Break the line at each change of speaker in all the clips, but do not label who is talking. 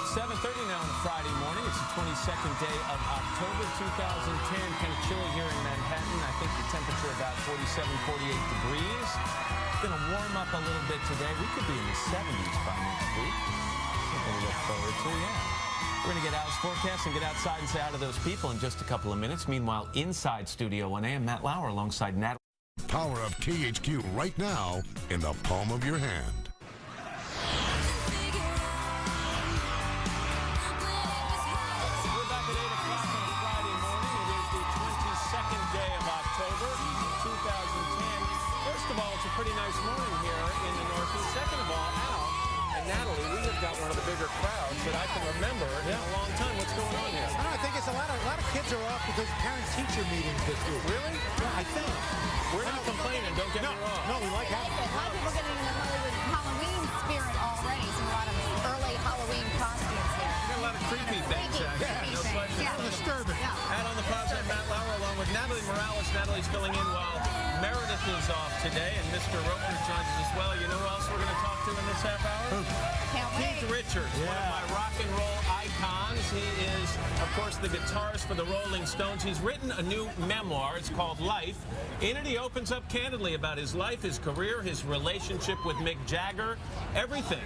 7:30 now on a Friday morning. It's the 22nd day of October 2010. Kind of chilly here in Manhattan. I think the temperature about 47, 48 degrees. It's going to warm up a little bit today. We could be in the 70s by next week. Something to look forward to, yeah. We're going to get Al's forecast and get outside and say hi to those people in just a couple of minutes. Meanwhile, inside Studio 1A, I'm Matt Lauer alongside Natalie.
Power of THQ right now in the palm of your hand.
Pretty nice morning here in the Northeast. Second of all, Al and Natalie, we have got one of the bigger crowds that I can remember in a long time. What's going on here?
I think it's a lot of kids are off because parent-teacher meetings this week.
Really?
Yeah, I think.
We're not complaining, don't get me wrong.
No, we like having it.
A lot of people getting in the Halloween spirit already. So a lot of early Halloween costumes here.
We got a lot of creepy things, actually. No question.
Yeah.
Disturbing.
Out on the plaza, Matt Lauer along with Natalie Morales. Natalie's filling in while Meredith is off today, and Mr. Roper joins us as well. You know who else we're going to talk to in this half hour? Keith Richards, one of my rock and roll icons. He is, of course, the guitarist for the Rolling Stones. He's written a new memoir. It's called Life. In it, he opens up candidly about his life, his career, his relationship with Mick Jagger, everything.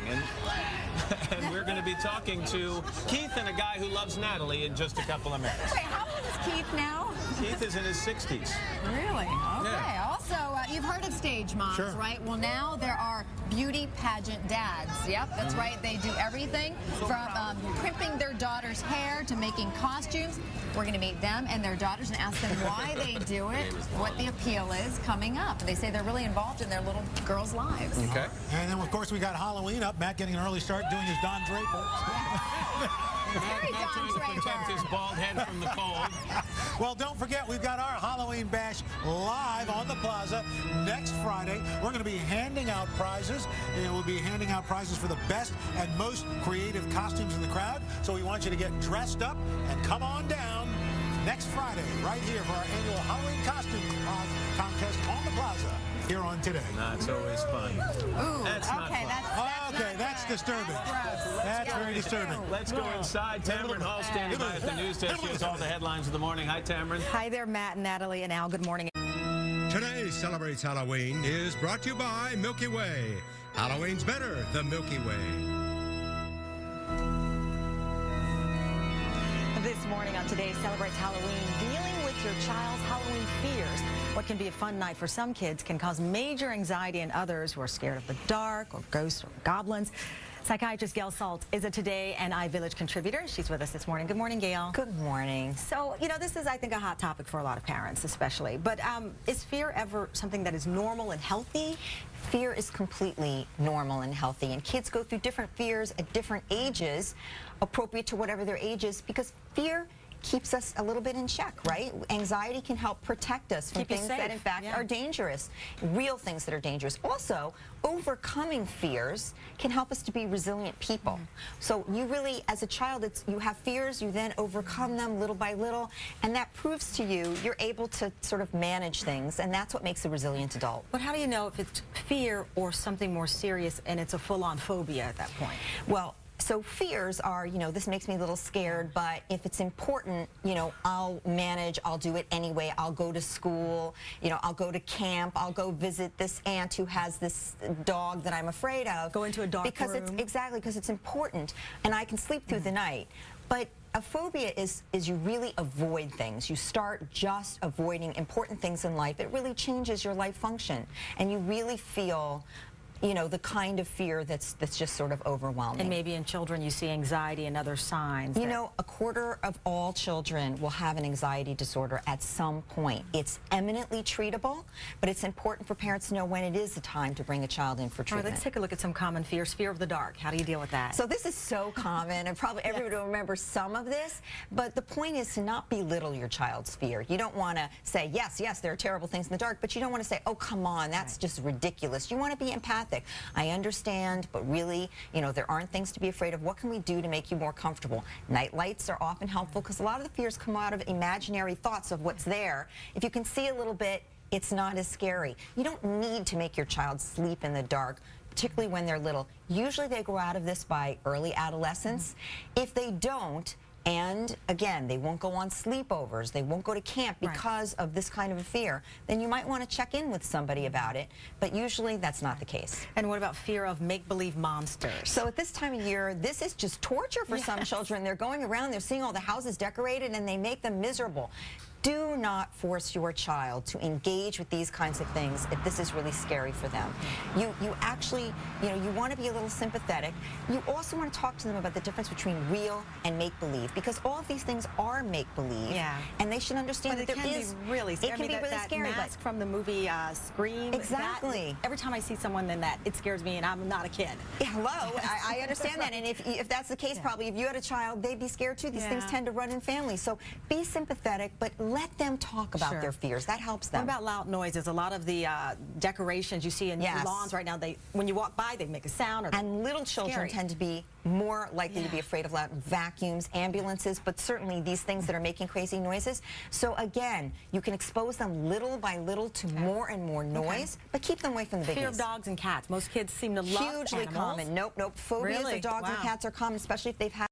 And we're going to be talking to Keith and a guy who loves Natalie in just a couple of minutes.
Wait, how old is Keith now?
Keith is in his 60s.
Really? Okay.
Yeah.
Also, you've heard of stage moms, right? Well, now there are beauty pageant dads. Yep, that's right. They do everything from crimping their daughter's hair to making costumes. We're going to meet them and their daughters and ask them why they do it, what the appeal is coming up. They say they're really involved in their little girls' lives.
Okay.
And then, of course, we got Halloween up. Matt getting an early start doing his Don Draper.
Matt trying to protect his bald head from the cold.
Well, don't forget, we've got our Halloween bash live on the plaza next Friday. We're going to be handing out prizes. And we'll be handing out prizes for the best and most creative costumes in the crowd. So we want you to get dressed up and come on down next Friday right here for our annual Halloween costume contest on the plaza here on Today.
That's always fun.
Ooh,
that's not fun.
That's disturbing. That's very disturbing.
Let's go inside. Tamron Hall standing by at the news desk. She has all the headlines of the morning. Hi, Tamron.
Hi there, Matt and Natalie and Al. Good morning.
Today Celebrates Halloween is brought to you by Milky Way. Halloween's better the Milky Way.
This morning on Today Celebrates Halloween, dealing with your child's Halloween fears. What can be a fun night for some kids can cause major anxiety in others who are scared of the dark or ghosts or goblins. Psychiatrist Gail Salt is a Today and iVillage contributor. She's with us this morning. Good morning, Gail.
Good morning.
So, you know, this is, I think, a hot topic for a lot of parents, especially. But is fear ever something that is normal and healthy?
Fear is completely normal and healthy, and kids go through different fears at different ages, appropriate to whatever their age is, because fear keeps us a little bit in check, right? Anxiety can help protect us from things that in fact are dangerous, real things that are dangerous. Also, overcoming fears can help us to be resilient people. So you really, as a child, you have fears, you then overcome them little by little, and that proves to you you're able to sort of manage things, and that's what makes a resilient adult.
But how do you know if it's fear or something more serious and it's a full-on phobia at that point?
Well, so fears are, you know, this makes me a little scared, but if it's important, you know, I'll manage, I'll do it anyway, I'll go to school, you know, I'll go to camp, I'll go visit this aunt who has this dog that I'm afraid of.
Go into a dark room.
Exactly, because it's important, and I can sleep through the night. But a phobia is you really avoid things. You start just avoiding important things in life. It really changes your life function, and you really feel, you know, the kind of fear that's just sort of overwhelming.
And maybe in children you see anxiety and other signs.
You know, 1/4 of all children will have an anxiety disorder at some point. It's eminently treatable, but it's important for parents to know when it is the time to bring a child in for treatment.
All right, let's take a look at some common fears. Fear of the dark. How do you deal with that?
So this is so common, and probably everybody will remember some of this, but the point is to not belittle your child's fear. You don't want to say, yes, there are terrible things in the dark, but you don't want to say, oh, come on, that's just ridiculous. You want to be empathic. I understand, but really, you know, there aren't things to be afraid of. What can we do to make you more comfortable? Night lights are often helpful because a lot of the fears come out of imaginary thoughts of what's there. If you can see a little bit, it's not as scary. You don't need to make your child sleep in the dark. particularly when they're little. Usually they grow out of this by early adolescence. If they don't, and again, they won't go on sleepovers, they won't go to camp because of this kind of a fear, then you might want to check in with somebody about it, but usually that's not the case.
And what about fear of make-believe monsters?
So at this time of year, this is just torture for some children. They're going around, they're seeing all the houses decorated, and they make them miserable. Do not force your child to engage with these kinds of things if this is really scary for them. You actually, you want to be a little sympathetic. You also want to talk to them about the difference between real and make-believe, because all of these things are make-believe. Yeah. And they should understand that there is.
Really scary.
It can be really scary.
Mask from the movie Scream.
Exactly.
Every time I see someone in that, it scares me, and I'm not a kid.
Hello, I understand that, and if that's the case, probably if you had a child, they'd be scared too. These things tend to run in families. So be sympathetic, but let them talk about their fears. That helps them.
What about loud noises? A lot of the decorations you see in lawns right now, when you walk by, they make a sound.
And little children tend to be more likely to be afraid of loud vacuums, ambulances, but certainly these things that are making crazy noises. So again, you can expose them little by little to more and more noise, but keep them away from the biggies.
Fear of dogs and cats. Most kids seem to love
Hugely
animals.
common. Nope. Phobias of dogs and cats are common, especially if they've had